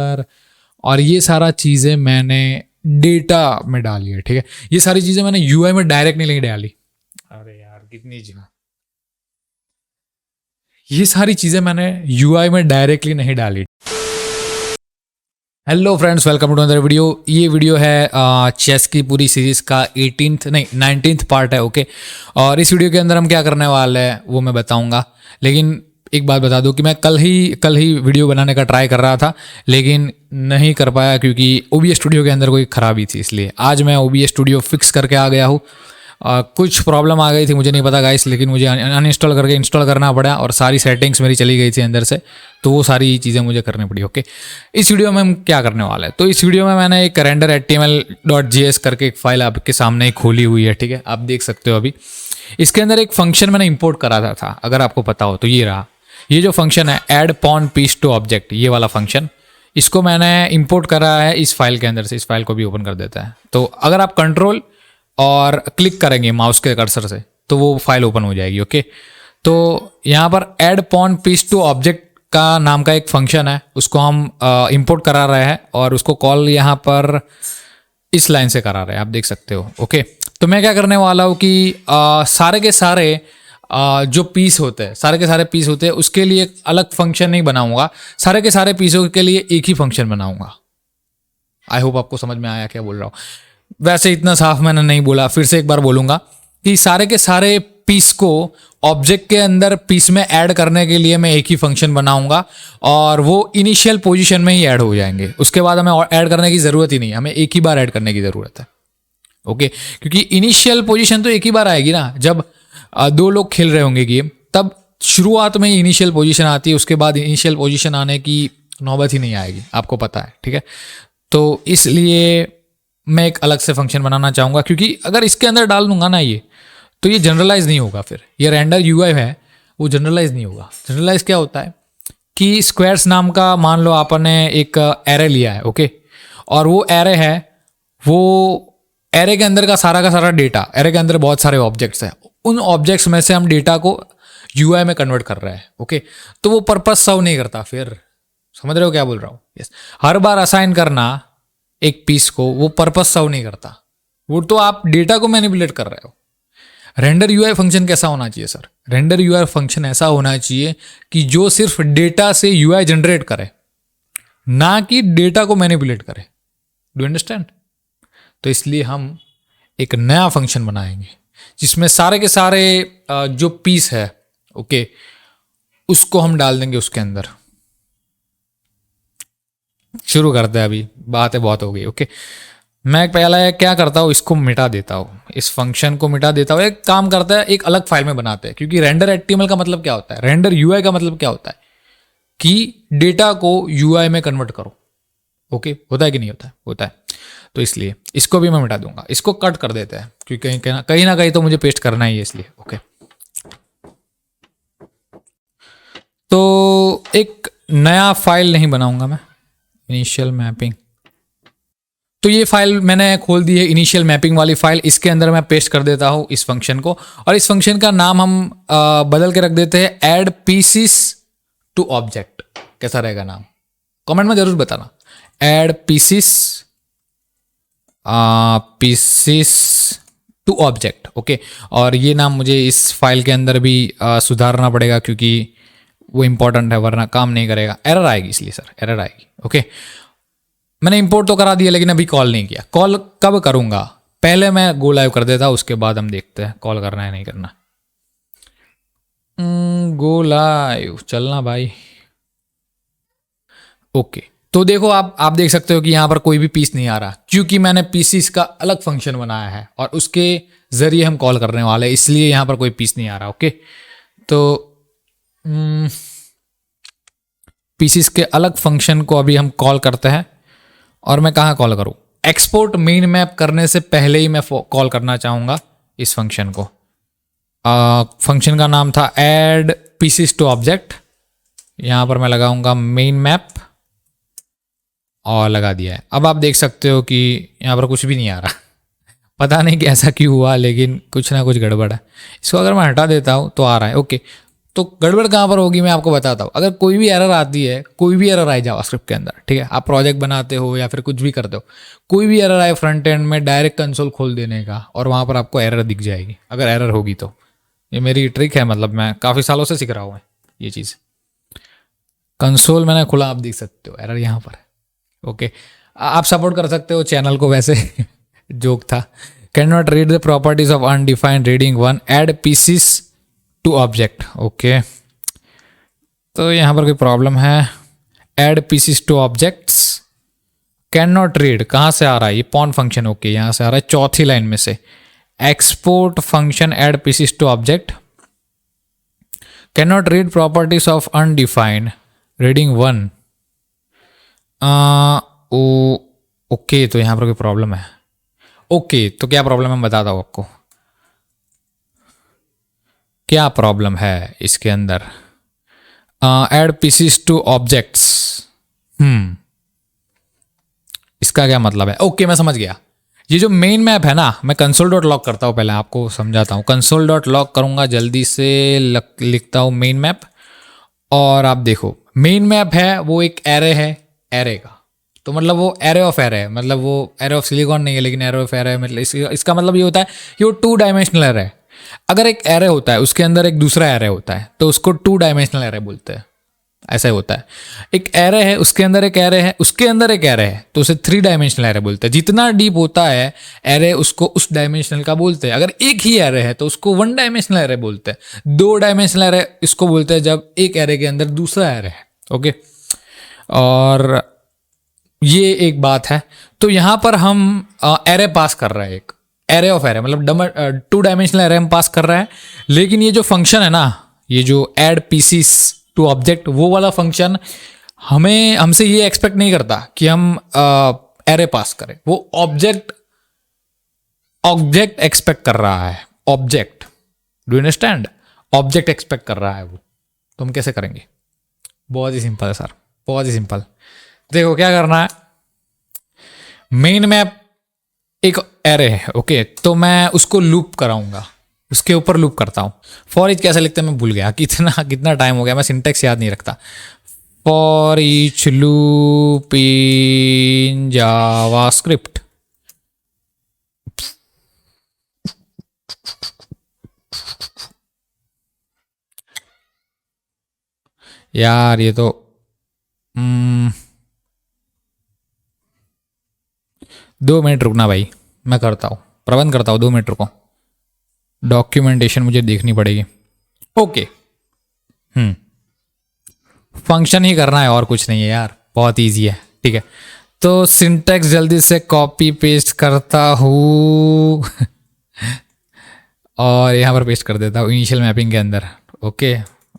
अंदर, और ये सारा चीज़ें मैंने डेटा में डाली है, ठीक है। ये सारी चीज़ें मैंने यूआई में डायरेक्ट नहीं डाली। अरे यार कितनी चीज़, ये सारी चीज़ें मैंने यूआई में डायरेक्टली नहीं डाली। Hello friends, welcome to another video. ये वीडियो है चेस की पूरी सीरीज़ का 19th पार्ट है, ओके। और इस वीडियो के अंदर हम क्या करने वाले हैं वो मैं बताऊंगा, लेकिन एक बात बता दूं कि मैं कल ही वीडियो बनाने का ट्राई कर रहा था, लेकिन नहीं कर पाया क्योंकि OBS स्टूडियो के अंदर कोई ख़राबी थी। इसलिए आज मैं OBS स्टूडियो फिक्स करके आ गया हूँ। कुछ प्रॉब्लम आ गई थी, मुझे नहीं पता गाइस, लेकिन मुझे अनइंस्टॉल करके इंस्टॉल करना पड़ा और सारी सेटिंग्स मेरी चली गई थी अंदर से, तो वो सारी चीज़ें मुझे करनी पड़ी, ओके। इस वीडियो में हम क्या करने वाले हैं, तो इस वीडियो में मैंने एक render.html.js करके एक फाइल आपके सामने खोली हुई है, ठीक है। आप देख सकते हो अभी इसके अंदर एक फंक्शन मैंने इंपोर्ट करा था, अगर आपको पता हो तो ये रहा। ये जो फंक्शन है add pawn piece to object, ये वाला फंक्शन, इसको मैंने इंपोर्ट करा है इस फाइल के अंदर से। इस फाइल को भी ओपन कर देता है, तो अगर आप कंट्रोल और क्लिक करेंगे माउस के कर्सर से तो वो फाइल ओपन हो जाएगी, ओके। तो यहाँ पर add pawn piece to object का नाम का एक फंक्शन है, उसको हम इंपोर्ट करा रहे हैं और उसको कॉल यहाँ पर इस लाइन से करा रहे हैं, आप देख सकते हो, ओके। तो मैं क्या करने वाला हूँ कि सारे के सारे जो पीस होते हैं, सारे के सारे पीस होते हैं, उसके लिए एक अलग फंक्शन नहीं बनाऊंगा, सारे के सारे पीसों के लिए एक ही फंक्शन बनाऊंगा। आई होप आपको समझ में आया क्या बोल रहा हूँ। वैसे इतना साफ मैंने नहीं बोला, फिर से एक बार बोलूंगा कि सारे के सारे पीस को ऑब्जेक्ट के अंदर पीस में ऐड करने के लिए मैं एक ही फंक्शन बनाऊंगा और वो इनिशियल पोजीशन में ही ऐड हो जाएंगे। उसके बाद हमें ऐड करने की ज़रूरत ही नहीं, हमें एक ही बार ऐड करने की ज़रूरत है, ओके। क्योंकि इनिशियल पोजीशन तो एक ही बार आएगी ना, जब दो लोग खेल रहे होंगे गेम, तब शुरुआत में ही इनिशियल पोजीशन आती है, उसके बाद इनिशियल पोजीशन आने की नौबत ही नहीं आएगी, आपको पता है, ठीक है। तो इसलिए मैं एक अलग से फंक्शन बनाना चाहूँगा, क्योंकि अगर इसके अंदर डाल दूंगा ना ये, तो ये जनरलाइज नहीं होगा। फिर ये रेंडर यूआई है वो जनरलाइज नहीं होगा। जनरलाइज क्या होता है कि स्क्वायर्स नाम का, मान लो आपने एक एरे लिया है, ओके, और वो एरे है, वो एरे के अंदर का सारा डेटा, एरे के अंदर बहुत सारे ऑब्जेक्ट्स हैं, उन ऑब्जेक्ट्स में से हम डेटा को यूआई में कन्वर्ट कर रहे हैं, ओके। तो वो पर्पस सर्व नहीं करता। फिर समझ रहे हो क्या बोल रहा हूँ? यस, हर बार असाइन करना एक पीस को वो पर्पस सर्व नहीं करता, वो तो आप डेटा को मैनिपुलेट कर रहे हो। रेंडर यूआई फंक्शन कैसा होना चाहिए सर? रेंडर यूआई फंक्शन ऐसा होना चाहिए कि जो सिर्फ डेटा से यूआई जनरेट करे, ना कि डेटा को मैनिपुलेट करे। Do understand? तो इसलिए हम एक नया फंक्शन बनाएंगे जिसमें सारे के सारे जो पीस है, ओके, उसको हम डाल देंगे उसके अंदर। शुरू करते हैं, अभी बातें बहुत हो गई, ओके। मैं पहले क्या करता हूँ, इसको मिटा देता हूँ, इस फंक्शन को मिटा देता हूँ। एक काम करता है, एक अलग फाइल में बनाते हैं, क्योंकि रेंडर HTML का मतलब क्या होता है, रेंडर यूआई का मतलब क्या होता है कि डेटा को यूआई में कन्वर्ट करो, ओके। होता है कि नहीं होता है? होता है। तो इसलिए इसको भी मैं मिटा दूंगा, इसको कट कर देते हैं, क्योंकि कहीं ना कहीं तो मुझे पेस्ट करना ही है, इसलिए, ओके। तो एक नया फाइल नहीं बनाऊंगा मैं, इनिशियल मैपिंग। तो ये फाइल मैंने खोल दी है, इनिशियल मैपिंग वाली फाइल। इसके अंदर मैं पेस्ट कर देता हूँ इस फंक्शन को, और इस फंक्शन का नाम हम बदल के रख देते हैं ऐड पीसीस टू ऑब्जेक्ट। कैसा रहेगा नाम? कमेंट में जरूर बताना। Add pieces to object, okay. और ये नाम मुझे इस फाइल के अंदर भी सुधारना पड़ेगा, क्योंकि वो इंपॉर्टेंट है, वरना काम नहीं करेगा, एरर आएगी। इसलिए सर एरर आएगी, ओके। मैंने इंपोर्ट तो करा दिया, लेकिन अभी कॉल नहीं किया। कॉल कब करूंगा? पहले मैं गो लाइव कर देता, उसके बाद हम देखते हैं कॉल करना है नहीं करना। गो लाइव चलना भाई, ओके। तो देखो आप देख सकते हो कि यहाँ पर कोई भी पीस नहीं आ रहा, क्योंकि मैंने पीसीस का अलग फंक्शन बनाया है और उसके जरिए हम कॉल करने वाले हैं, इसलिए यहाँ पर कोई पीस नहीं आ रहा, ओके। तो पीसीस के अलग फंक्शन को अभी हम कॉल करते हैं, और मैं कहाँ कॉल करूँ? एक्सपोर्ट मेन मैप करने से पहले ही मैं कॉल करना चाहूँगा इस फंक्शन को। फंक्शन का नाम था ऐड पीसीस टू ऑब्जेक्ट। यहाँ पर मैं लगाऊंगा मेन मैप, और लगा दिया है। अब आप देख सकते हो कि यहाँ पर कुछ भी नहीं आ रहा पता नहीं कि ऐसा क्यों हुआ, लेकिन कुछ ना कुछ गड़बड़ है। इसको अगर मैं हटा देता हूँ तो आ रहा है, ओके। तो गड़बड़ कहाँ पर होगी मैं आपको बताता हूँ। अगर कोई भी एरर आती है, कोई भी एरर आए जावास्क्रिप्ट के अंदर, ठीक है, आप प्रोजेक्ट बनाते हो या फिर कुछ भी करते हो, कोई भी एरर आए फ्रंट एंड में, डायरेक्ट कंसोल खोल देने का और वहाँ पर आपको एरर दिख जाएगी अगर एरर होगी तो। ये मेरी ट्रिक है, मतलब मैं काफ़ी सालों से सीख रहा हूँ ये चीज़। कंसोल मैंने खुला, आप देख सकते हो एरर यहाँ पर है। ओके, आप सपोर्ट कर सकते हो चैनल को वैसे जोक था। Can not read the properties of undefined reading one, add pieces to object. Okay, तो यहाँ पर कोई प्रॉब्लम है। Add pieces to objects, can not read कहाँ से आ रहा है, ये पॉन फंक्शन। ओके, यहाँ से आ रहा है चौथी लाइन में से। Export function add pieces to object, can not read properties of undefined reading one. Okay, तो यहाँ पर कोई प्रॉब्लम है। ओके, तो क्या प्रॉब्लम है मैं बताता हूँ आपको क्या प्रॉब्लम है इसके अंदर। एड पीसीस टू ऑब्जेक्ट्स, इसका क्या मतलब है। ओके, मैं समझ गया। ये जो मेन मैप है ना, मैं कंसोल डॉट लॉग करता हूँ, पहले आपको समझाता हूँ। कंसोल डॉट लॉग करूँगा, जल्दी से लिखता हूँ मेन मैप, और आप देखो मेन मैप है वो एक एरे है, एरे का। तो मतलब वो एरे ऑफ एरे है, मतलब वो एरे ऑफ सिलिकॉन नहीं है लेकिन एरे ऑफ एरे है। मतलब इसका मतलब ये होता है कि वो 2 डायमेंशनल एरे है। अगर एक एरे होता है उसके अंदर एक दूसरा एरे होता है तो उसको 2 डायमेंशनल एरे बोलते हैं। ऐसा ही होता है, एक एरे है उसके अंदर एक एरे है, उसके अंदर एक एरे है, तो उसे 3 डायमेंशनल एरे बोलते हैं। जितना डीप होता है एरे उसको उस डायमेंशनल का बोलते हैं। अगर एक ही एरे है तो उसको 1 डायमेंशनल एरे बोलते हैं। 2 डायमेंशनल एरे इसको बोलते हैं जब एक एरे के अंदर दूसरा एरे है। ओके, और ये एक बात है। तो यहां पर हम एरे पास कर रहे हैं, एक एरे ऑफ एरे, मतलब 2 डायमेंशनल एरे हम पास कर रहे हैं। लेकिन ये जो फंक्शन है ना, ये जो एड पीसीस टू ऑब्जेक्ट, वो वाला फंक्शन हमसे ये एक्सपेक्ट नहीं करता कि हम एरे पास करें। वो ऑब्जेक्ट एक्सपेक्ट कर रहा है। Object, do you understand? Object expect कर रहा है वो। तो हम कैसे करेंगे? बहुत ही सिंपल है सर, बहुत ही सिंपल। देखो क्या करना है, मेन मैप एक एरे है। ओके, तो मैं उसको लूप कराऊंगा, उसके ऊपर लूप करता हूं। फॉर ईच कैसे लिखते हैं मैं भूल गया, कितना टाइम हो गया, मैं सिंटेक्स याद नहीं रखता। For each loop in JavaScript. यार ये तो 2 मिनट रुकना भाई, मैं करता हूँ, प्रबंध करता हूँ। 2 मिनट रुको, डॉक्यूमेंटेशन मुझे देखनी पड़ेगी। ओके, फंक्शन ही करना है और कुछ नहीं है यार, बहुत इजी है। ठीक है, तो सिंटेक्स जल्दी से कॉपी पेस्ट करता हूँ और यहाँ पर पेस्ट कर देता हूँ इनिशियल मैपिंग के अंदर। ओके,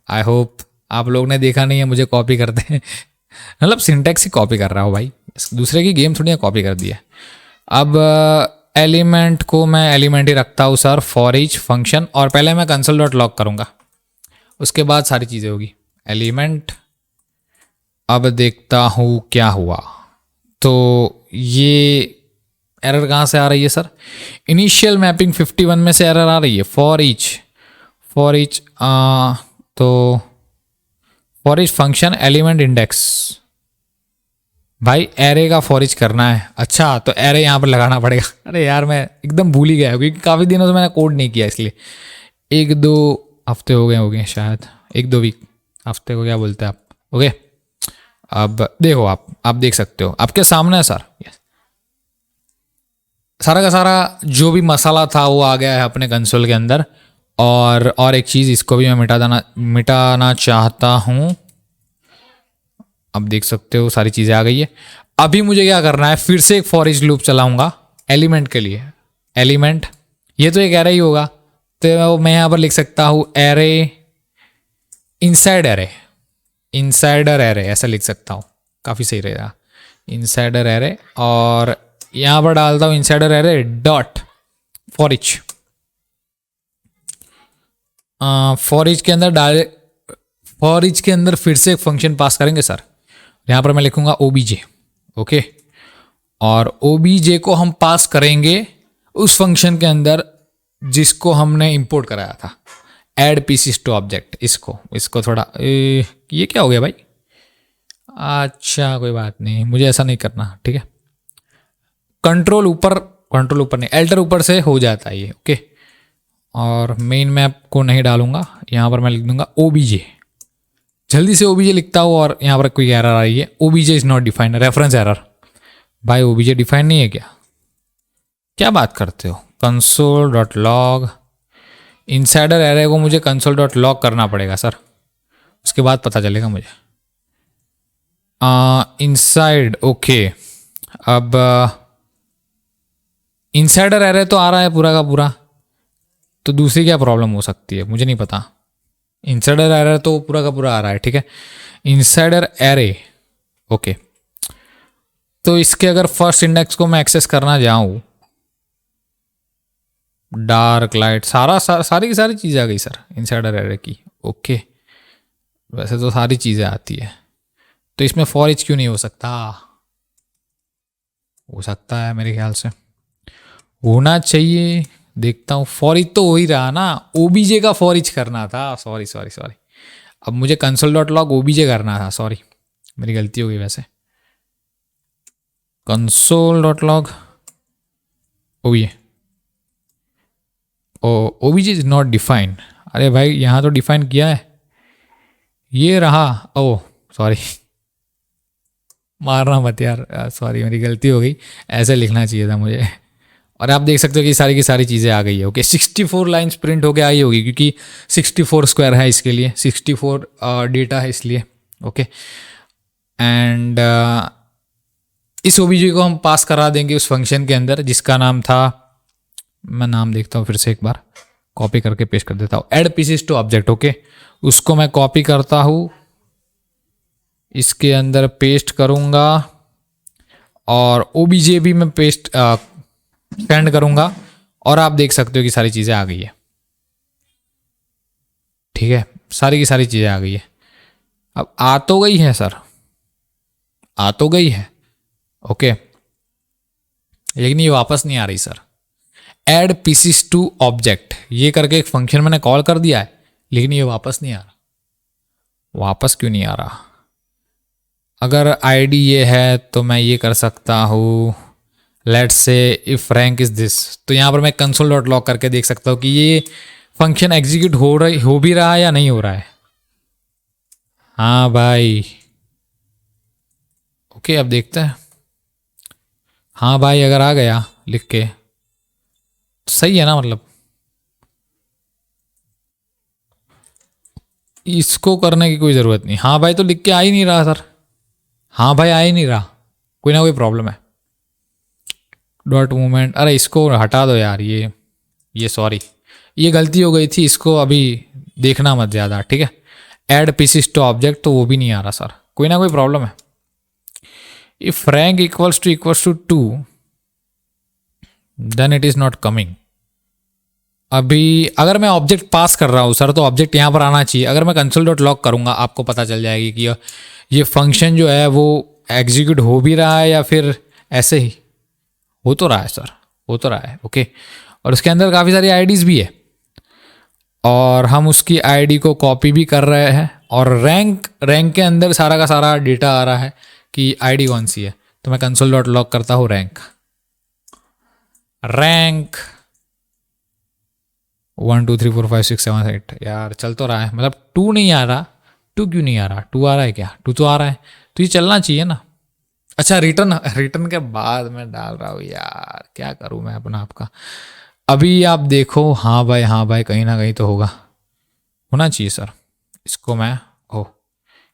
आई होप आप लोग ने देखा नहीं है मुझे कॉपी करते हैं मतलब सिंटेक्स ही कॉपी कर रहा हूँ भाई, दूसरे की गेम थोड़ी कॉपी कर दी है। अब एलिमेंट को मैं एलिमेंट ही रखता हूँ सर, फॉर ईच फंक्शन, और पहले मैं कंसोल डॉट लॉग करूँगा, उसके बाद सारी चीज़ें होगी। एलिमेंट, अब देखता हूँ क्या हुआ। तो ये एरर कहाँ से आ रही है सर? इनिशियल मैपिंग 51 में से एरर आ रही है। फॉर ईच तो for each function element index, भाई एरे का फॉर ईच करना है। अच्छा, तो एरे यहाँ पर लगाना पड़ेगा। अरे यार मैं एकदम भूल ही गया क्योंकि काफ़ी दिनों से मैंने कोड नहीं किया, इसलिए 1-2 हफ्ते हो गए शायद, 1-2 वीक, हफ्ते को क्या बोलते हैं आप। ओके, अब देखो आप देख सकते हो, आपके सामने है सर। सारा का सारा जो भी मसाला था वो आ गया है अपने कंसोल के अंदर। और एक चीज़, इसको भी मैं मिटाना चाहता हूँ। अब देख सकते हो सारी चीज़ें आ गई है। अभी मुझे क्या करना है, फिर से एक फॉर ईच लूप चलाऊंगा एलिमेंट के लिए। एलिमेंट, ये तो एक एरे ही होगा, तो मैं यहाँ पर लिख सकता हूँ एरे इनसाइडर एरे, ऐसा लिख सकता हूँ, काफ़ी सही रहेगा। इनसाइडर एरे, और यहाँ पर डालता हूँ insider array dot for each. For each के अंदर फिर से एक फंक्शन पास करेंगे सर। यहाँ पर मैं लिखूंगा obj। ओके, और obj को हम पास करेंगे उस फंक्शन के अंदर जिसको हमने इंपोर्ट कराया था। ऐड पीसीस टू ऑब्जेक्ट, इसको थोड़ा ये क्या हो गया भाई? अच्छा कोई बात नहीं, मुझे ऐसा नहीं करना, ठीक है। कंट्रोल ऊपर नहीं, एल्टर ऊपर से हो जाता है ये, ओके। और मेन मैप को नहीं डालूंगा, यहाँ पर मैं लिख दूंगा ओबीजे। जल्दी से ओबीजे लिखता हूँ और यहाँ पर कोई एरर आ रही है, OBJ is not defined, reference error. भाई ओबीजे डिफाइंड नहीं है क्या बात करते हो? Console dot log, insider array को मुझे कंसोल डॉट लॉग करना पड़ेगा सर, उसके बाद पता चलेगा मुझे। Inside, okay. अब इनसाइडर एरे तो आ रहा है पूरा का पूरा, तो दूसरी क्या प्रॉब्लम हो सकती है मुझे नहीं पता। इनसाइडर एरे तो पूरा का पूरा आ रहा है, ठीक है। Insider array, okay. तो इसके अगर फर्स्ट इंडेक्स को मैं एक्सेस करना जाऊं, डार्क लाइट सारी की सारी चीज़ें आ गई सर इनसाइडर एरे की, ओके। वैसे तो सारी चीज़ें आती है, तो इसमें फॉर ईच क्यों नहीं हो सकता? हो सकता है मेरे ख्याल से, होना चाहिए। देखता हूँ, फॉर ईच तो हो ही रहा ना, ओबीजे का फॉर ईच करना था। सॉरी। अब मुझे कंसोल डॉट लॉग ओबीजे करना था, सॉरी मेरी गलती हो गई। वैसे console dot log OBJ is not defined. अरे भाई यहाँ तो डिफाइन किया है, ये रहा। ओह सॉरी, मारना मत यार, सॉरी मेरी गलती हो गई, ऐसे लिखना चाहिए था मुझे। और आप देख सकते हो कि सारी की सारी चीज़ें आ गई है, ओके। 64 लाइन्स प्रिंट होके आई होगी, क्योंकि 64 स्क्वायर है इसके लिए, 64 डेटा है इसलिए, ओके। एंड इस ओबीजे को हम पास करा देंगे उस फंक्शन के अंदर जिसका नाम था, मैं नाम देखता हूँ फिर से एक बार, कॉपी करके पेस्ट कर देता हूँ, add pieces to object, okay. उसको मैं कॉपी करता हूँ, इसके अंदर पेस्ट करूँगा, और ओबीजे भी मैं पेस्ट सेंड करूँगा, और आप देख सकते हो कि सारी चीज़ें आ गई है, ठीक है। सारी की सारी चीज़ें आ गई है। अब आ तो गई है सर, आ तो गई है, ओके, लेकिन ये वापस नहीं आ रही sir. Add pieces to object ये करके एक फंक्शन मैंने कॉल कर दिया है, लेकिन ये वापस नहीं आ रहा। वापस क्यों नहीं आ रहा? अगर आईडी ये है तो मैं ये कर सकता हूँ, let's say if rank is this, तो यहाँ पर मैं कंसोल डॉट लॉग करके देख सकता हूँ कि ये फंक्शन एग्जीक्यूट हो भी रहा है या नहीं हो रहा है। हाँ भाई, ओके, अब देखते हैं। हाँ भाई, अगर आ गया लिख के तो सही है ना, मतलब इसको करने की कोई ज़रूरत नहीं। हाँ भाई तो लिख के आ ही नहीं रहा सर, हाँ भाई आ ही नहीं रहा, कोई ना कोई प्रॉब्लम है। डॉट मूवमेंट, अरे इसको हटा दो यार, ये सॉरी, ये गलती हो गई थी, इसको अभी देखना मत ज़्यादा, ठीक है। ऐड पीसीस टू ऑब्जेक्ट, तो वो भी नहीं आ रहा सर, कोई ना कोई प्रॉब्लम है। If rank equals to 2 then it is not coming. अभी अगर मैं ऑब्जेक्ट पास कर रहा हूँ सर, तो ऑब्जेक्ट यहाँ पर आना चाहिए। अगर मैं कंसोल डॉट लॉग करूँगा, आपको पता चल जाएगी कि ये फंक्शन जो है वो एग्जीक्यूट हो भी रहा है या फिर ऐसे ही हो तो रहा है सर, हो तो रहा है, ओके। और उसके अंदर काफ़ी सारी आईडीज़ भी है, और हम उसकी आईडी को कॉपी भी कर रहे हैं, और रैंक के अंदर सारा का सारा डेटा आ रहा है कि आईडी कौन सी है। तो मैं कंसोल डॉट लॉग करता हूँ रैंक 1 2 3 4 5 6 7 8, यार चल तो रहा है, मतलब 2 नहीं आ रहा। 2 क्यों नहीं आ रहा? 2 आ रहा है क्या? 2 तो आ रहा है, तो ये चलना चाहिए ना। अच्छा, रिटर्न के बाद मैं डाल रहा हूँ यार, क्या करूँ मैं अपना आपका। अभी आप देखो, हाँ भाई कहीं ना कहीं तो होना चाहिए सर। इसको मैं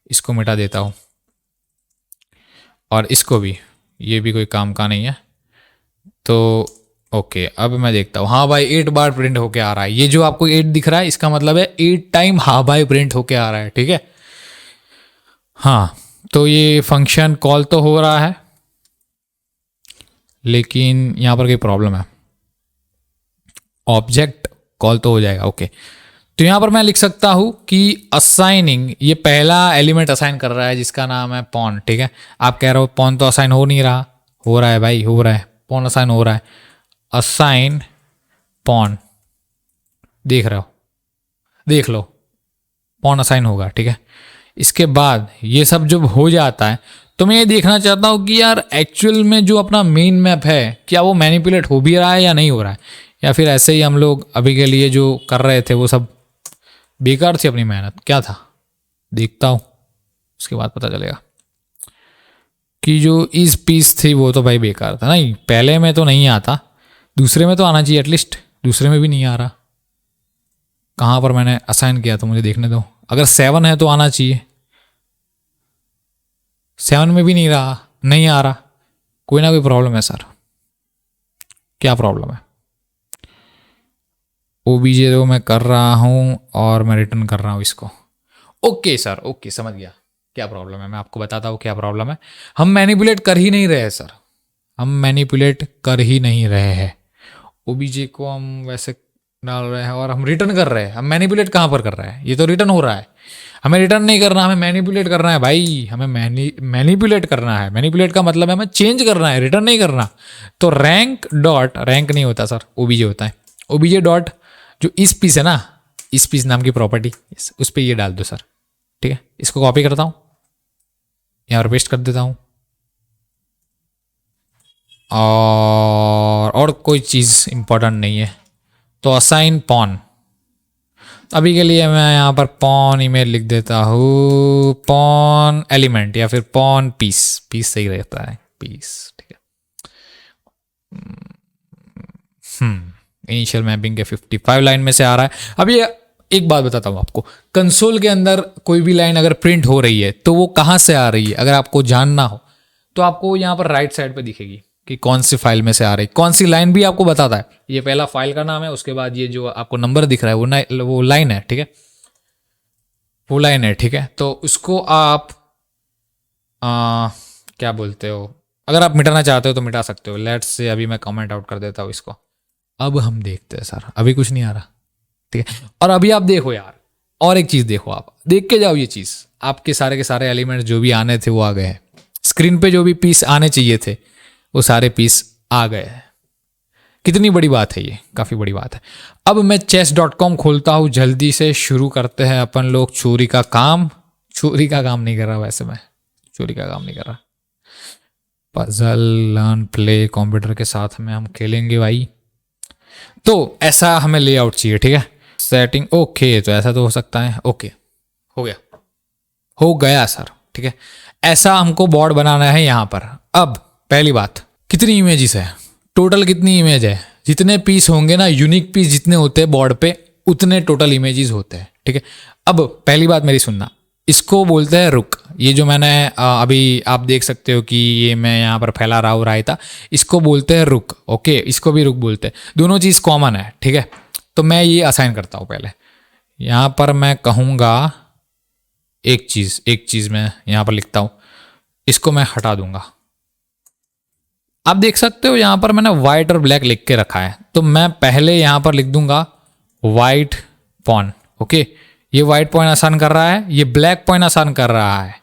इसको मिटा देता हूँ, और इसको भी, ये भी कोई काम का नहीं है। तो ओके, अब मैं देखता हूँ, हाँ भाई 8 बार प्रिंट होके आ रहा है। ये जो आपको 8 दिख रहा है, इसका मतलब है 8 टाइम हाँ भाई प्रिंट होके आ रहा है, ठीक है। हाँ, तो ये फंक्शन कॉल तो हो रहा है, लेकिन यहाँ पर कोई प्रॉब्लम है। ऑब्जेक्ट कॉल तो हो जाएगा, ओके। तो यहाँ पर मैं लिख सकता हूँ कि असाइनिंग, ये पहला एलिमेंट असाइन कर रहा है जिसका नाम है पॉन, ठीक है। आप कह रहे हो पॉन तो असाइन हो नहीं रहा, हो रहा है भाई, हो रहा है, पॉन असाइन हो रहा है। असाइन पॉन, देख रहे हो, देख लो पॉन असाइन होगा, ठीक है। इसके बाद ये सब जब हो जाता है तो मैं ये देखना चाहता हूँ कि यार एक्चुअल में जो अपना मेन मैप है क्या वो मैनिपुलेट हो भी रहा है या नहीं हो रहा है, या फिर ऐसे ही हम लोग अभी के लिए जो कर रहे थे वो सब बेकार थी अपनी मेहनत, क्या था। देखता हूँ उसके बाद पता चलेगा कि जो इस पीस थी वो तो भाई बेकार था। नहीं पहले में तो नहीं आता, दूसरे में तो आना चाहिए एटलीस्ट, दूसरे में भी नहीं आ रहा। कहाँ पर मैंने असाइन किया था मुझे देखने दो, अगर 7 है तो आना चाहिए, 7 में भी नहीं रहा, नहीं आ रहा। कोई ना कोई प्रॉब्लम है सर, क्या प्रॉब्लम है। ओबीजे तो मैं कर रहा हूँ और मैं रिटर्न कर रहा हूँ इसको। ओके सर, ओके समझ गया क्या प्रॉब्लम है, मैं आपको बताता हूँ क्या प्रॉब्लम है। हम मैनिपुलेट कर ही नहीं रहे सर, हम मैनिपुलेट कर ही नहीं रहे हैं। ओबीजे को हम वैसे डाल रहे हैं और हम रिटर्न कर रहे हैं। हम मैनिपुलेट कहाँ पर कर रहे हैं, ये तो रिटर्न हो रहा है। हमें रिटर्न नहीं करना, हमें मैनिपुलेट करना है भाई, हमें मैनिपुलेट करना है। मैनिपुलेट का मतलब है हमें चेंज करना है, रिटर्न नहीं करना। तो रैंक डॉट, रैंक नहीं होता सर, ओबीजे होता है। ओबीजे डॉट जो इस पीस है ना, इस पीस नाम की प्रॉपर्टी, उस पर ये डाल दो सर, ठीक है। इसको कॉपी करता हूँ, यहाँ पर पेस्ट कर देता हूँ, और कोई चीज़ इंपॉर्टेंट नहीं है। तो असाइन पॉन, अभी के लिए मैं यहाँ पर पॉन ईमेल लिख देता हूँ, पॉन एलिमेंट या फिर पॉन पीस, पीस सही रहता है, पीस, ठीक है। इनिशियल मैपिंग के 55 लाइन में से आ रहा है। अब ये एक बात बताता हूँ आपको, कंसोल के अंदर कोई भी लाइन अगर प्रिंट हो रही है तो वो कहाँ से आ रही है, अगर आपको जानना हो तो आपको यहाँ पर राइट साइड पे दिखेगी कि कौन सी फाइल में से आ रही, कौन सी लाइन भी आपको बताता है। ये पहला फाइल का नाम है, उसके बाद ये जो आपको नंबर दिख रहा है वो लाइन है, ठीक है, वो लाइन है, ठीक है। तो उसको आप क्या बोलते हो, अगर आप मिटाना चाहते हो तो मिटा सकते हो। लेट्स से अभी मैं कमेंट आउट कर देता हूँ इसको। अब हम देखते हैं सर, अभी कुछ नहीं आ रहा, ठीक है। और अभी आप देखो यार, और एक चीज़ देखो, आप देख के जाओ ये चीज़, आपके सारे के सारे एलिमेंट्स जो भी आने थे वो आ गए हैं। स्क्रीन पे जो भी पीस आने चाहिए थे वो सारे पीस आ गए हैं। कितनी बड़ी बात है ये, काफ़ी बड़ी बात है। अब मैं chess.com खोलता हूँ, जल्दी से शुरू करते हैं अपन लोग चोरी का काम। चोरी का काम नहीं कर रहा वैसे, मैं चोरी का काम नहीं कर रहा। पजल लर्न प्ले कंप्यूटर के साथ में हम खेलेंगे भाई। तो ऐसा हमें लेआउट चाहिए, ठीक है। सेटिंग ओके, तो ऐसा तो हो सकता है, ओके हो गया, हो गया सर, ठीक है। ऐसा हमको बोर्ड बनाना है यहाँ पर। अब पहली बात, कितनी इमेजेस है, टोटल कितनी इमेज है, जितने पीस होंगे ना, यूनिक पीस जितने होते हैं बोर्ड पे उतने टोटल इमेजेस होते हैं, ठीक है। अब पहली बात मेरी सुनना, इसको बोलते हैं रुक। ये जो मैंने अभी आप देख सकते हो कि ये मैं यहाँ पर फैला रहा हूँ रायता, इसको बोलते हैं रुक, ओके। इसको भी रुक बोलते हैं, दोनों चीज़ कॉमन है, ठीक है। तो मैं ये असाइन करता हूँ पहले, यहाँ पर मैं कहूँगा एक चीज़ मैं यहाँ पर लिखता हूँ, इसको मैं हटा दूंगा। आप देख सकते हो यहाँ पर मैंने वाइट और ब्लैक लिख के रखा है, तो मैं पहले यहाँ पर लिख दूंगा वाइट पॉन, ओके। ये वाइट पॉइंट आसान कर रहा है, ये ब्लैक पॉइंट आसान कर रहा है,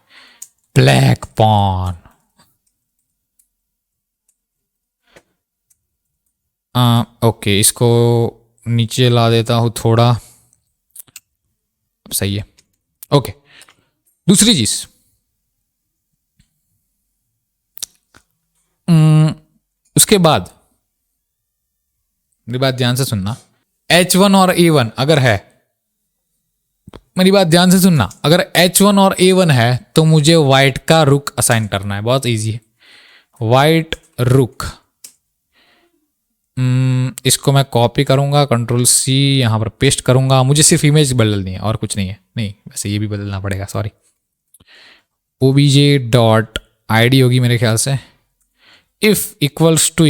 ब्लैक पॉन। ओके, इसको नीचे ला देता हूँ थोड़ा, सही है, ओके। दूसरी चीज, उसके बाद मेरी बात ध्यान से सुनना, H1 और A1 अगर है, मेरी बात ध्यान से सुनना, अगर H1 और A1 है तो मुझे वाइट का रुक असाइन करना है, बहुत इजी है। वाइट रुक, इसको मैं कॉपी करूंगा, Ctrl+C यहाँ पर पेस्ट करूंगा। मुझे सिर्फ इमेज बदलनी है और कुछ नहीं है, नहीं वैसे ये भी बदलना पड़ेगा, सॉरी। obj.id होगी मेरे ख्याल से, इफ इक्वल्स टू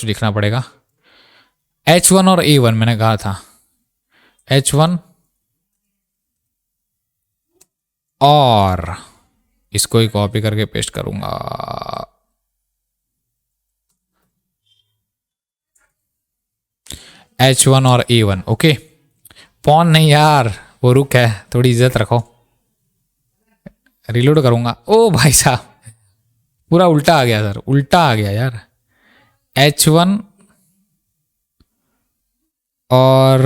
लिखना पड़ेगा। H1 और A1 मैंने कहा था, H1 और इसको ही कॉपी करके पेस्ट करूंगा, H1 और A1, ओके। पॉन नहीं यार, वो रुक है, थोड़ी इज्जत रखो। रिलोड करूंगा, ओ भाई साहब पूरा उल्टा आ गया सर, उल्टा आ गया यार। H1 और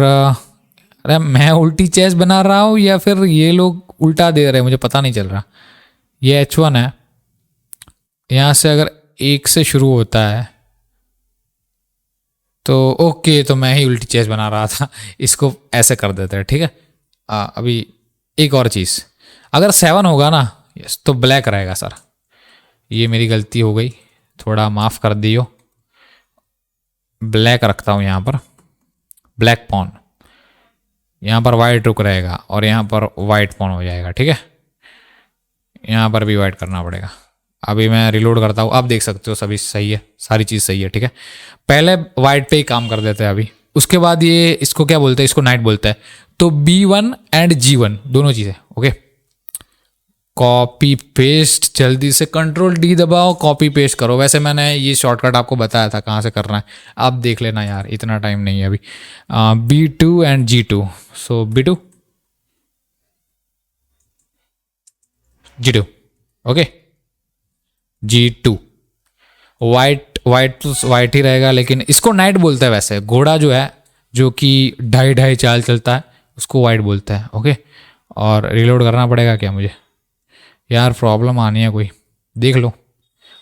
अरे मैं उल्टी चेस बना रहा हूँ या फिर ये लोग उल्टा दे रहे हैं, मुझे पता नहीं चल रहा। ये H1 है, यहाँ से अगर 1 से शुरू होता है तो ओके, तो मैं ही उल्टी चेस बना रहा था। इसको ऐसे कर देते हैं, ठीक है। अभी एक और चीज़, अगर 7 होगा ना, यस, तो ब्लैक रहेगा सर। ये मेरी गलती हो गई, थोड़ा माफ़ कर दियो। ब्लैक रखता हूँ यहाँ पर, ब्लैक पॉन। यहाँ पर वाइट रुक रहेगा और यहाँ पर वाइट पॉन हो जाएगा, ठीक है। यहाँ पर भी वाइट करना पड़ेगा। अभी मैं रिलोड करता हूँ, आप देख सकते हो सभी सही है, सारी चीज़ सही है, ठीक है। पहले वाइट पे ही काम कर देते हैं अभी, उसके बाद ये इसको क्या बोलते हैं, इसको नाइट बोलते हैं। तो B1 एंड G1 दोनों चीज़ें, ओके। कॉपी पेस्ट, जल्दी से Ctrl+D दबाओ, कॉपी पेस्ट करो। वैसे मैंने ये शॉर्टकट आपको बताया था कहाँ से करना है, आप देख लेना यार, इतना टाइम नहीं है अभी। B2 and G2, so B2 G2, okay. G2 white, white तो वाइट ही रहेगा, लेकिन इसको नाइट बोलते हैं वैसे। घोड़ा जो है, जो कि 2.5 चाल चलता है, उसको वाइट बोलते हैं, ओके। और रिलोड करना पड़ेगा क्या मुझे यार? प्रॉब्लम आनी है कोई, देख लो,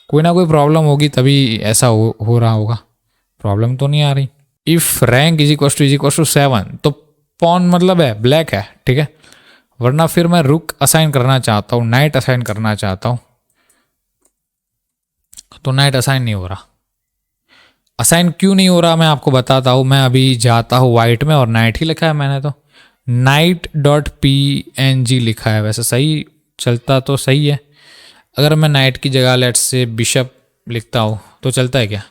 कोई ना कोई प्रॉब्लम होगी तभी ऐसा हो रहा होगा। प्रॉब्लम तो नहीं आ रही। If rank is equal to 7, तो पॉन मतलब है ब्लैक है, ठीक है। वरना फिर मैं रुक असाइन करना चाहता हूँ, नाइट असाइन करना चाहता हूँ, तो नाइट असाइन नहीं हो रहा। असाइन क्यों नहीं हो रहा मैं आपको बताता हूँ। मैं अभी जाता हूँ वाइट में और नाइट ही लिखा है मैंने, तो night.png लिखा है। वैसे सही चलता तो सही है। अगर मैं नाइट की जगह लेट्स से बिशप लिखता हूँ तो चलता है क्या?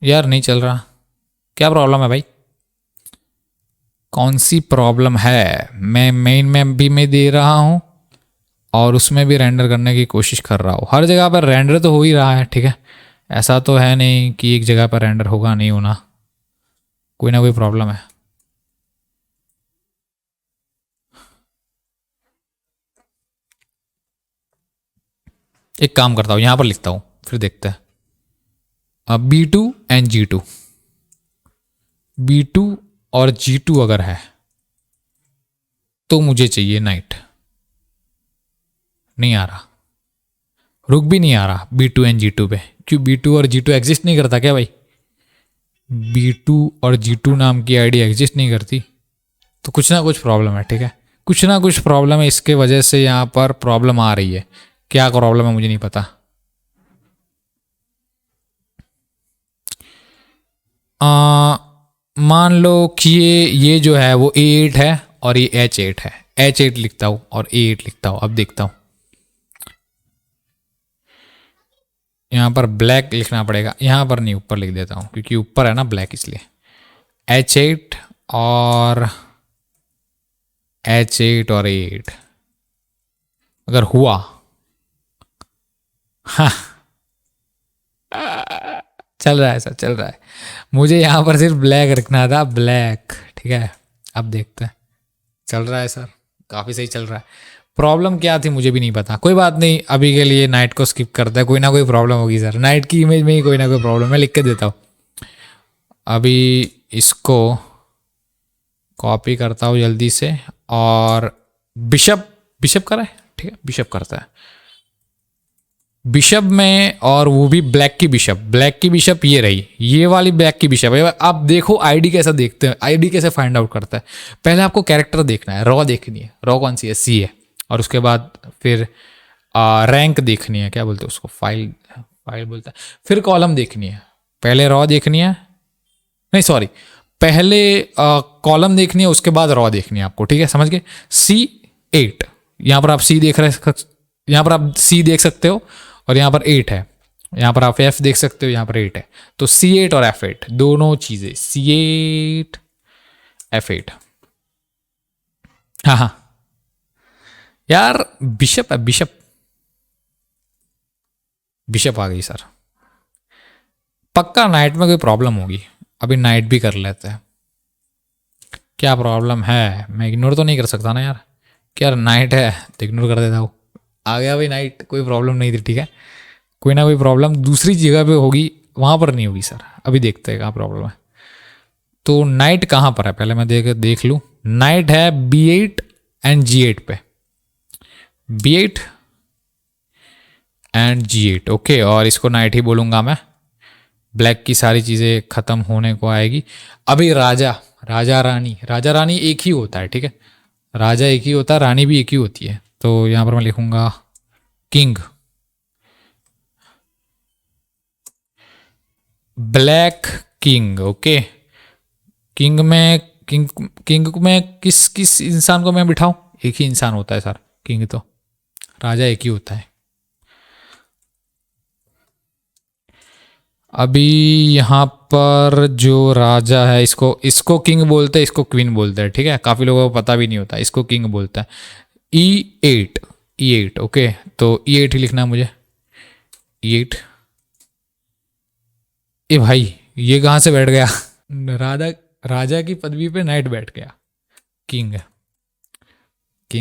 यार नहीं चल रहा, क्या प्रॉब्लम है भाई? कौन सी प्रॉब्लम है? मैं मेन में भी मैं दे रहा हूँ और उसमें भी रेंडर करने की कोशिश कर रहा हूँ। हर जगह पर रेंडर तो हो ही रहा है, ठीक है। ऐसा तो है नहीं कि एक जगह पर रेंडर होगा नहीं होना, कोई ना कोई प्रॉब्लम है। एक काम करता हूँ, यहाँ पर लिखता हूँ, फिर देखते हैं। B2 एंड G2, B2 और G2 अगर है तो मुझे चाहिए नाइट। नहीं आ रहा, रुक भी नहीं आ रहा B2 एंड G2 पे। क्यों? B2 और G2 एग्जिस्ट नहीं करता क्या भाई? B2 और G2 नाम की आईडी एग्जिस्ट नहीं करती, तो कुछ ना कुछ प्रॉब्लम है, ठीक है। कुछ ना कुछ प्रॉब्लम है, इसके वजह से यहाँ पर प्रॉब्लम आ रही है। क्या प्रॉब्लम है मुझे नहीं पता। मान लो कि ये जो है वो A8 है और ये H8 है। H8 लिखता हूँ और A8 लिखता हूँ। अब देखता हूँ, यहाँ पर ब्लैक लिखना पड़ेगा, यहाँ पर नहीं, ऊपर लिख देता हूँ क्योंकि ऊपर है ना ब्लैक, इसलिए H8 और H8 और A8 अगर हुआ, हाँ चल रहा है सर, चल रहा है। मुझे यहाँ पर सिर्फ ब्लैक रखना था, ब्लैक, ठीक है। अब देखते हैं, चल रहा है सर, काफ़ी सही चल रहा है। प्रॉब्लम क्या थी मुझे भी नहीं पता, कोई बात नहीं, अभी के लिए नाइट को स्किप करते हैं। कोई ना कोई प्रॉब्लम होगी सर, नाइट की इमेज में ही कोई ना कोई प्रॉब्लम है, लिख के देता हूँ। अभी इसको कॉपी करता हूँ जल्दी से, और बिशप, बिशप करा है, ठीक है, बिशप करता है। बिशप में, और वो भी ब्लैक की बिशप, ब्लैक की बिशप ये रही, ये वाली ब्लैक की बिशप है। आप देखो आईडी कैसा देखते हैं, आईडी कैसे फाइंड आउट करता है। पहले आपको कैरेक्टर देखना है, रॉ देखनी है, रॉ कौन सी है, C है। और उसके बाद फिर रैंक देखनी है, क्या बोलते हैं उसको, फाइल, फाइल बोलता है। फिर कॉलम देखनी है, पहले रॉ देखनी है, नहीं सॉरी, पहले कॉलम देखनी है, उसके बाद रॉ देखनी है आपको, ठीक है, समझ गए। C8, यहाँ पर आप C देख रहे, यहाँ पर आप C देख सकते हो, और यहाँ पर 8 है, यहाँ पर आप F देख सकते हो, यहाँ पर 8 है। तो C8 और F8 दोनों चीजें, C8 F8। हाँ हाँ यार, बिशप है, बिशप, बिशप आ गई सर। पक्का नाइट में कोई प्रॉब्लम होगी, अभी नाइट भी कर लेते हैं। क्या प्रॉब्लम है? मैं इग्नोर तो नहीं कर सकता ना यार, क्या नाइट है तो इग्नोर कर देता हूँ। आ गया भाई नाइट, कोई प्रॉब्लम नहीं थी, ठीक है। कोई ना कोई प्रॉब्लम दूसरी जगह पे होगी, वहाँ पर नहीं होगी सर। अभी देखते हैं क्या प्रॉब्लम है। तो नाइट कहाँ पर है पहले मैं देख लूँ। नाइट है B8 एंड G8 पे, B8 एंड G8 ओके। और इसको नाइट ही बोलूँगा मैं, ब्लैक की सारी चीज़ें ख़त्म होने को आएगी। अभी राजा रानी एक ही होता है, ठीक है, राजा एक ही होता है, रानी भी एक ही होती है। तो यहाँ पर मैं लिखूँगा king, black king okay. King में किस इंसान को मैं बिठाऊं? एक ही इंसान होता है सर, किंग तो, राजा एक ही होता है। अभी यहाँ पर जो राजा है इसको किंग बोलते हैं, इसको क्वीन बोलते हैं, ठीक है, काफ़ी लोगों को पता भी नहीं होता, इसको किंग बोलता है। E8 ओके, तो E8 ही लिखना है मुझे, E8। ए भाई ये कहाँ से बैठ गया? राजा की पदवी पे नाइट बैठ गया, किंग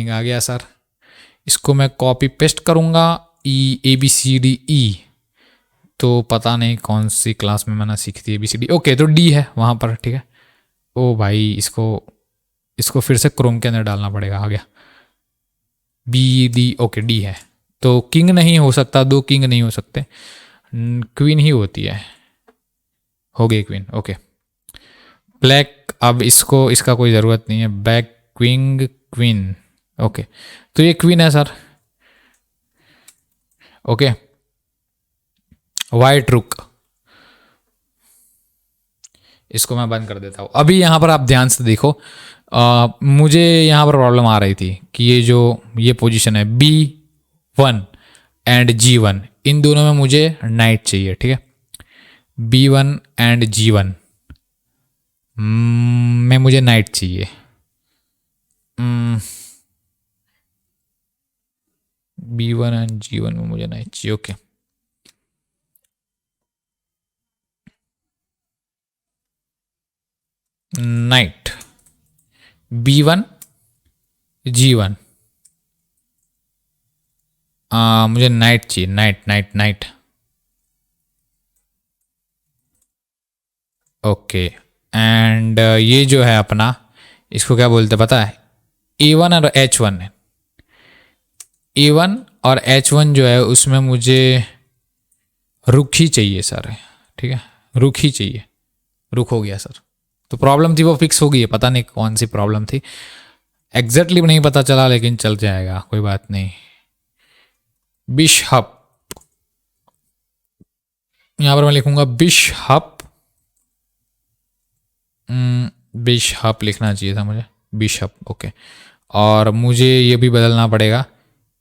आ गया सर। इसको मैं कॉपी पेस्ट करूँगा, ABCDE, तो पता नहीं कौन सी क्लास में मैंने सीखी थी ABCD, ओके तो D है वहाँ पर, ठीक है। ओ भाई इसको फिर से क्रोम के अंदर डालना पड़ेगा, आ गया BD ओके, D है। तो किंग नहीं हो सकता, 2 किंग नहीं हो सकते, क्वीन ही होती है, हो गई क्वीन ओके। ब्लैक, अब इसका कोई ज़रूरत नहीं है, ब्लैक क्वीन ओके, तो ये क्वीन है सर ओके। वाइट रुक, इसको मैं बंद कर देता हूँ। अभी यहाँ पर आप ध्यान से देखो, मुझे यहाँ पर प्रॉब्लम आ रही थी कि ये पोजीशन है B1 एंड G1, इन दोनों में मुझे नाइट चाहिए, ठीक है। B1 एंड G1 में मुझे नाइट चाहिए, B1 एंड G1 में मुझे नाइट चाहिए ओके। नाइट B1 G1, मुझे नाइट चाहिए, नाइट ओके। एंड ये जो है अपना, इसको क्या बोलते हैं पता है? A1 और H1 है, A1 और H1 जो है उसमें मुझे रुक ही चाहिए सर, ठीक है, रुक ही चाहिए, रुक हो गया सर। तो प्रॉब्लम थी वो फिक्स हो गई है, पता नहीं कौन सी प्रॉब्लम थी एग्जैक्टली नहीं पता चला, लेकिन चल जाएगा, कोई बात नहीं। बिशप, यहाँ पर मैं लिखूंगा बिशप, बिशप लिखना चाहिए था मुझे, बिशप ओके। और मुझे ये भी बदलना पड़ेगा,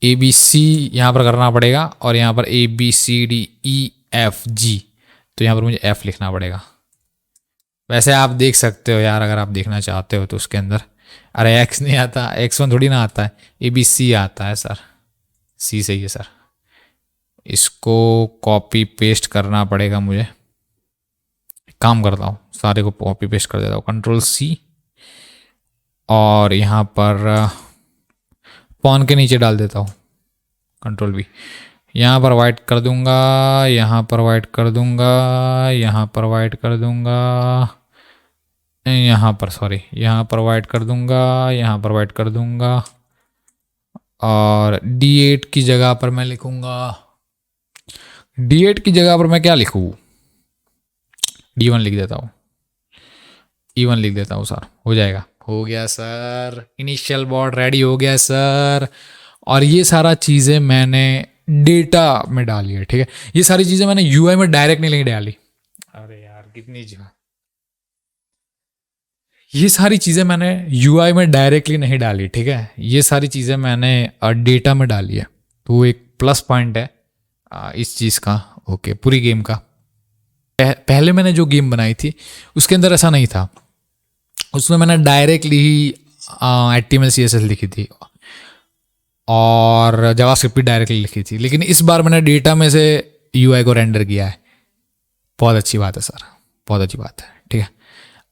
ABC यहाँ पर करना पड़ेगा, और यहाँ पर ABCDEFG, तो यहाँ पर मुझे F लिखना पड़ेगा। वैसे आप देख सकते हो यार, अगर आप देखना चाहते हो तो उसके अंदर, अरे X नहीं आता, X1 थोड़ी ना आता है, ABC आता है सर, C सही है सर। इसको कॉपी पेस्ट करना पड़ेगा मुझे, काम करता हूँ, सारे को कॉपी पेस्ट कर देता हूँ, Ctrl+C, और यहाँ पर पॉन के नीचे डाल देता हूँ, Ctrl+V। यहाँ पर वाइट कर दूंगा, यहाँ पर वाइट कर दूंगा, यहाँ पर वाइट कर दूंगा, यहाँ पर सॉरी, यहाँ पर वाइट कर दूंगा, यहाँ पर वाइट कर दूंगा, और D8 की जगह पर मैं लिखूंगा, D8 की जगह पर मैं क्या लिखूँ? D1 लिख देता हूँ, E1 लिख देता हूँ सर, हो जाएगा, हो गया सर, इनिशियल बॉर्ड रेडी हो गया सर। और ये सारा चीज़ें मैंने डेटा में डाली है, ठीक है, ये सारी चीज़ें मैंने UI में डायरेक्ट नहीं डाली, अरे यार कितनी ये सारी चीज़ें मैंने UI में डायरेक्टली नहीं डाली, ठीक है, ये सारी चीज़ें मैंने डेटा में डाली है, तो वो एक प्लस पॉइंट है इस चीज़ का ओके, पूरी गेम का। पहले मैंने जो गेम बनाई थी उसके अंदर ऐसा नहीं था, उसमें मैंने डायरेक्टली ही HTML CSS लिखी थी और जावास्क्रिप्ट भी डायरेक्टली लिखी थी, लेकिन इस बार मैंने डेटा में से UI को रेंडर किया है। बहुत अच्छी बात है सर, बहुत अच्छी बात है, ठीक है,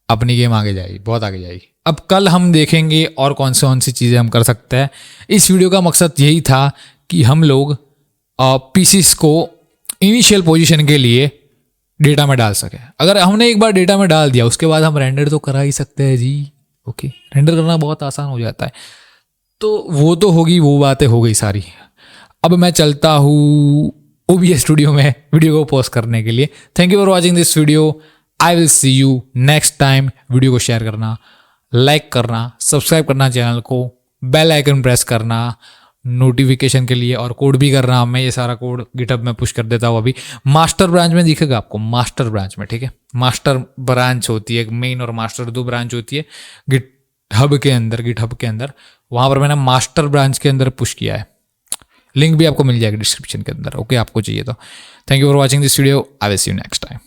अपनी गेम आगे जाएगी, बहुत आगे जाएगी। अब कल हम देखेंगे और कौन सी चीज़ें हम कर सकते हैं। इस वीडियो का मकसद यही था कि हम लोग पीसीस को इनिशियल पोजीशन के लिए डेटा में डाल सके। अगर हमने एक बार डेटा में डाल दिया उसके बाद हम रेंडर तो करा ही सकते हैं जी। ओके, रेंडर करना बहुत आसान हो जाता है। तो वो तो होगी, वो बातें हो गई सारी। अब मैं चलता हूँ OBS स्टूडियो में वीडियो को पोस्ट करने के लिए। Thank you for watching this video. I will see you next time. Video को शेयर करना, लाइक करना, सब्सक्राइब करना चैनल को, बेल आइकन प्रेस करना नोटिफिकेशन के लिए, और कोड भी करना। मैं ये सारा कोड गिटहब में पुश कर देता हूँ। अभी मास्टर ब्रांच में दिखेगा आपको, मास्टर ब्रांच में, ठीक है। मास्टर ब्रांच होती है, मेन और मास्टर दो ब्रांच होती है गिटहब के अंदर। वहाँ पर मैंने मास्टर ब्रांच के अंदर पुश किया है। लिंक भी आपको मिल जाएगा डिस्क्रिप्शन के अंदर। ओके, आपको चाहिए तो। Thank you for watching this video. I will see you next time.